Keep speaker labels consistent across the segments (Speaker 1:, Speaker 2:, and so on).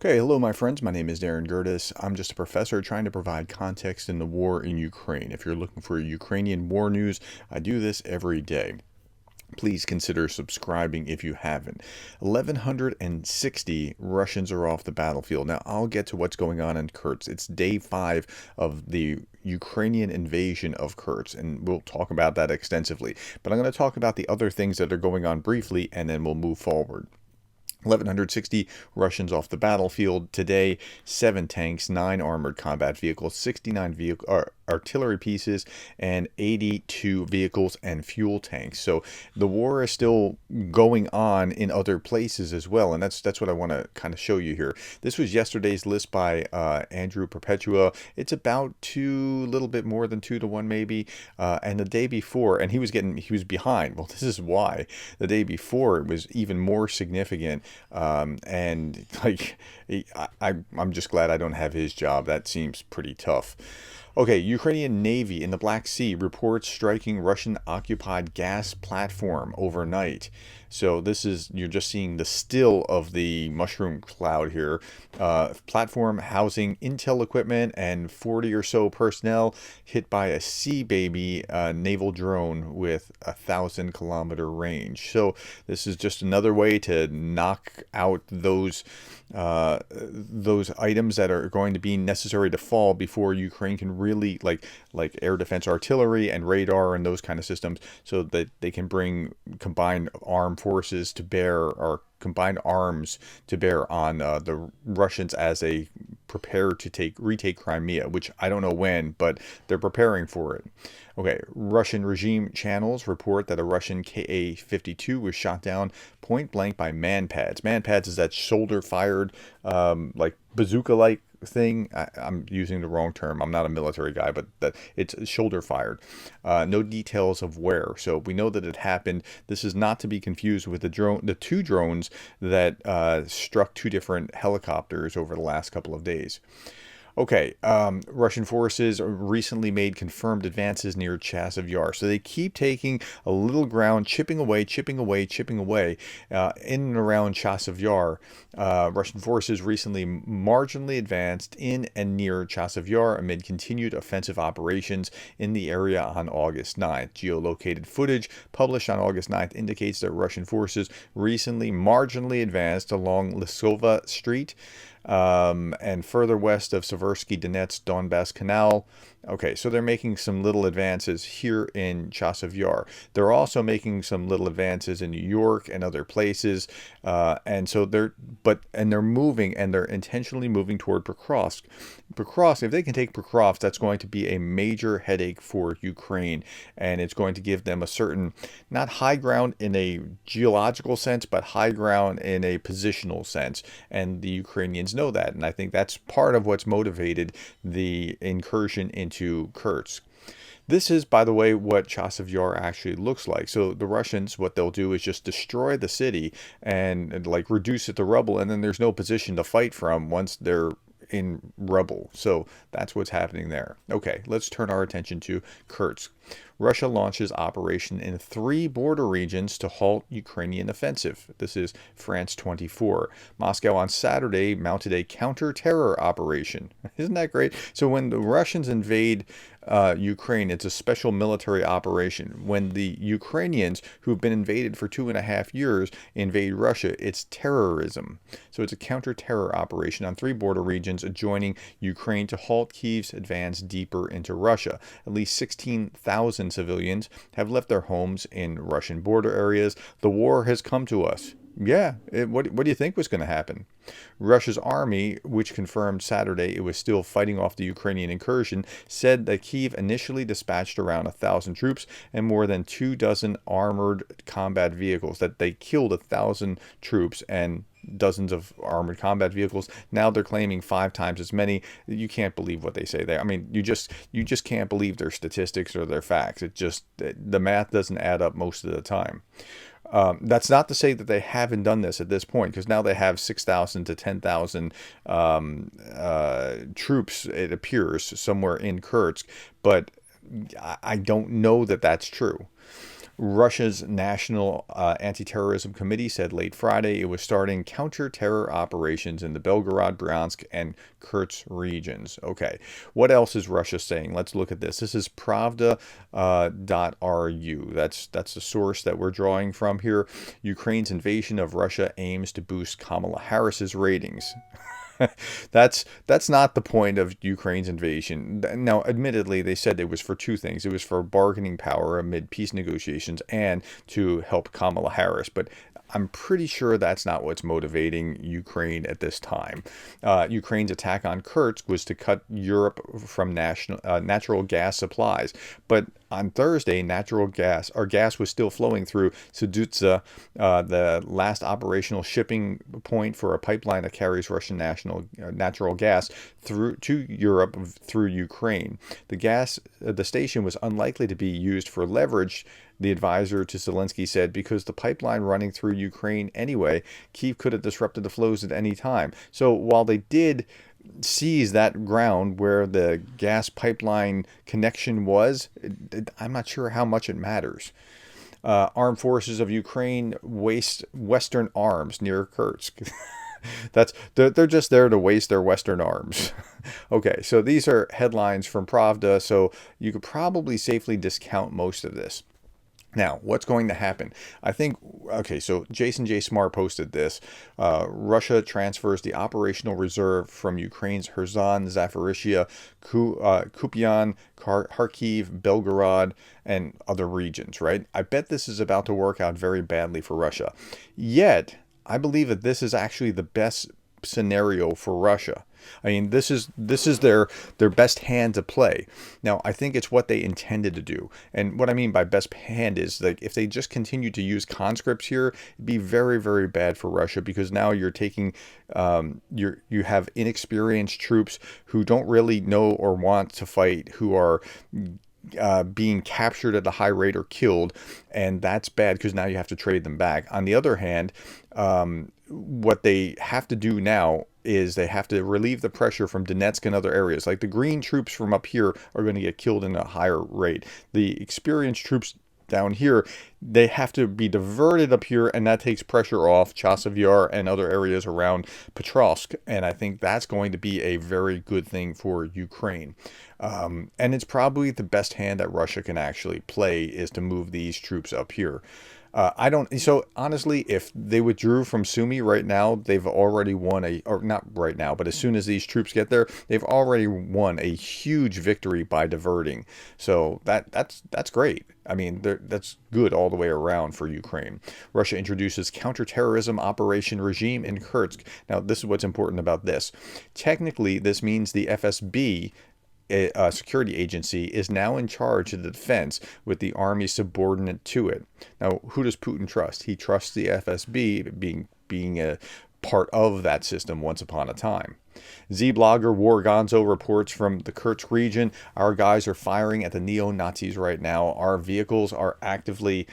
Speaker 1: Okay, hello my friends. My name is Darren Gerdes. I'm just a professor trying to provide context in the war in Ukraine. If you're looking for Ukrainian war news, I do this every day. Please consider subscribing if you haven't. 1,160 Russians are off the battlefield. Now, I'll get to what's going on in Kursk. It's day 5 of the Ukrainian invasion of Kursk, and we'll talk about that extensively. But I'm going to talk about the other things that are going on briefly, and then we'll move forward. 1,160 Russians off the battlefield today, 7 tanks, 9 armored combat vehicles, 69 artillery pieces, and 82 vehicles and fuel tanks. So the war is still going on in other places as well, and that's what I want to kind of show you here. This was yesterday's list by Andrew Perpetua. It's about a little bit more than 2 to 1 maybe, and the day before, and he was behind. Well, this is why. The day before it was even more significant. And like, I'm just glad I don't have his job. That seems pretty tough. Okay, Ukrainian Navy in the Black Sea reports striking Russian-occupied gas platform overnight. So this is, you're just seeing the still of the mushroom cloud here. Platform housing intel equipment and 40 or so personnel hit by a Sea Baby naval drone with 1,000-kilometer range. So this is just another way to knock out those items that are going to be necessary to fall before Ukraine can really, like air defense artillery and radar and those kind of systems, so that they can bring combined armed forces to bear, or combined arms to bear on the Russians as they prepare to retake Crimea, which I don't know when, but they're preparing for it. Okay, Russian regime channels report that a Russian Ka-52 was shot down point blank by MANPADS. MANPADS is that shoulder-fired, like bazooka-like thing. I'm using the wrong term. I'm not a military guy, but it's shoulder fired. No details of where. So we know that it happened. This is not to be confused with the two drones that struck 2 different helicopters over the last couple of days. Okay, Russian forces recently made confirmed advances near Chasiv Yar. So they keep taking a little ground, chipping away, in and around Chasiv Yar. Russian forces recently marginally advanced in and near Chasiv Yar amid continued offensive operations in the area on August 9th. Geolocated footage published on August 9th indicates that Russian forces recently marginally advanced along Lisova Street, and further west of Seversky Donetsk Donbass Canal. Okay, so they're making some little advances here in Chasiv Yar. They're also making some little advances in New York and other places, and so they're moving, and they're intentionally moving toward Pokrovsk. Pokrovsk, if they can take Pokrovsk, that's going to be a major headache for Ukraine, and it's going to give them a certain, not high ground in a geological sense, but high ground in a positional sense, and the Ukrainians know that, and I think that's part of what's motivated the incursion into Kursk. This is, by the way, what Chasiv Yar actually looks like. So the Russians, what they'll do is just destroy the city and like reduce it to rubble, and then there's no position to fight from once they're in rubble. So that's what's happening there. Okay, let's turn our attention to Kursk. Russia launches operation in 3 border regions to halt Ukrainian offensive. This is France 24. Moscow on Saturday mounted a counter-terror operation. Isn't that great? So when the Russians invade Ukraine, it's a special military operation. When the Ukrainians, who've been invaded for 2.5 years, invade Russia, it's terrorism. So it's a counter-terror operation on 3 border regions adjoining Ukraine to halt Kyiv's advance deeper into Russia. At least 16,000 civilians have left their homes in Russian border areas. The war has come to us. Yeah, what do you think was going to happen? Russia's army, which confirmed Saturday it was still fighting off the Ukrainian incursion, said that Kyiv initially dispatched around 1,000 troops and more than 24 armored combat vehicles, that they killed 1,000 troops and dozens of armored combat vehicles. Now they're claiming 5 times as many. You can't believe what they say there. I mean, you just can't believe their statistics or their facts. It just, the math doesn't add up most of the time. That's not to say that they haven't done this at this point, because now they have 6,000 to 10,000 troops, it appears, somewhere in Kursk, but I don't know that that's true. Russia's National Anti-Terrorism Committee said late Friday it was starting counter-terror operations in the Belgorod, Bryansk, and Kursk regions. Okay, what else is Russia saying? Let's look at this. This is Pravda.ru. That's the source that we're drawing from here. Ukraine's invasion of Russia aims to boost Kamala Harris's ratings. That's not the point of Ukraine's invasion. Now, admittedly, they said it was for two things. It was for bargaining power amid peace negotiations and to help Kamala Harris. But I'm pretty sure that's not what's motivating Ukraine at this time. Ukraine's attack on Kursk was to cut Europe from natural gas supplies. But on Thursday, gas was still flowing through Sudutsa, the last operational shipping point for a pipeline that carries Russian natural gas through to Europe through Ukraine. The station was unlikely to be used for leverage, the advisor to Zelensky said, because the pipeline running through Ukraine anyway, Kyiv could have disrupted the flows at any time. So while they did seize that ground where the gas pipeline connection was, I'm not sure how much it matters. Armed forces of Ukraine waste Western arms near Kursk. They're just there to waste their Western arms. Okay, so these are headlines from Pravda, so you could probably safely discount most of this. Now, what's going to happen? I think, okay, so Jason J. Smart posted this. Russia transfers the operational reserve from Ukraine's Kherson, Zaporizhia, Kupian, Kharkiv, Belgorod, and other regions, right? I bet this is about to work out very badly for Russia. Yet, I believe that this is actually the best scenario for Russia. I mean, this is their best hand to play. Now, I think it's what they intended to do. And what I mean by best hand is, like, if they just continue to use conscripts here, it'd be very, very bad for Russia, because now you're taking you have inexperienced troops who don't really know or want to fight, who are being captured at a high rate or killed, and that's bad because now you have to trade them back. On the other hand, what they have to do now is they have to relieve the pressure from Donetsk and other areas. Like the green troops from up here are going to get killed in a higher rate. The experienced troops down here, they have to be diverted up here, and that takes pressure off Chasiv Yar and other areas around Petrovsk, and I think that's going to be a very good thing for Ukraine. And it's probably the best hand that Russia can actually play, is to move these troops up here. So honestly, if they withdrew from Sumy right now, they've already won or not right now, but as soon as these troops get there, they've already won a huge victory by diverting. So that's great. I mean, that's good all the way around for Ukraine. Russia introduces counterterrorism operation regime in Kursk. Now, this is what's important about this. Technically, this means the FSB, a security agency, is now in charge of the defense, with the army subordinate to it. Now, who does Putin trust? He trusts the FSB being a part of that system once upon a time. Z-blogger War Gonzo reports from the Kursk region. Our guys are firing at the neo-Nazis right now. Our vehicles are actively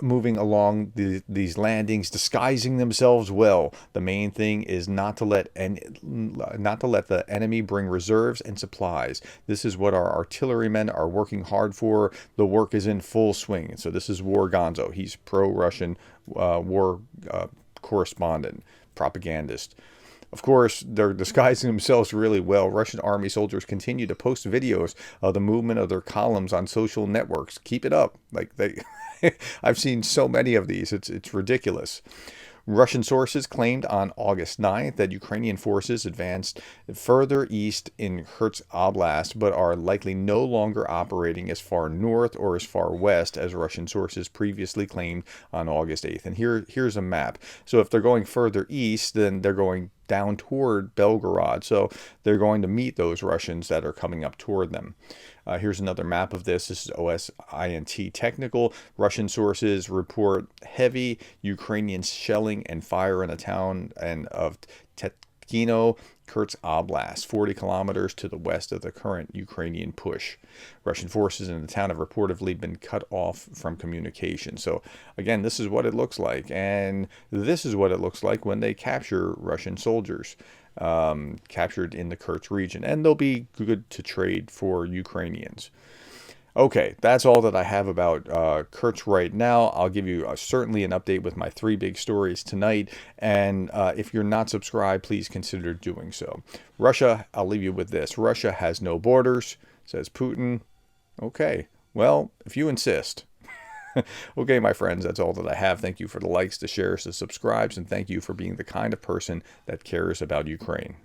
Speaker 1: moving along these landings, disguising themselves well. The main thing is not to let the enemy bring reserves and supplies. This is what our artillerymen are working hard for. The work is in full swing. So this is War Gonzo. He's pro-Russian war correspondent, propagandist. Of course, they're disguising themselves really well. Russian army soldiers continue to post videos of the movement of their columns on social networks. Keep it up. I've seen so many of these. It's ridiculous. Russian sources claimed on August 9th that Ukrainian forces advanced further east in Kursk Oblast, but are likely no longer operating as far north or as far west as Russian sources previously claimed on August 8th. And here's a map. So if they're going further east, then they're going down toward Belgorod. So they're going to meet those Russians that are coming up toward them. Here's another map of this. This is OSINT Technical. Russian sources report heavy Ukrainian shelling and fire in the town of Tetkino, Kursk Oblast, 40 kilometers to the west of the current Ukrainian push. Russian forces in the town have reportedly been cut off from communication. So again, this is what it looks like. And this is what it looks like when they capture Russian soldiers captured in the Kursk region. And they'll be good to trade for Ukrainians. Okay, that's all that I have about Kursk right now. I'll give you certainly an update with my three big stories tonight. And if you're not subscribed, please consider doing so. Russia, I'll leave you with this. Russia has no borders, says Putin. Okay, well, if you insist. Okay, my friends, that's all that I have. Thank you for the likes, the shares, the subscribes, and thank you for being the kind of person that cares about Ukraine.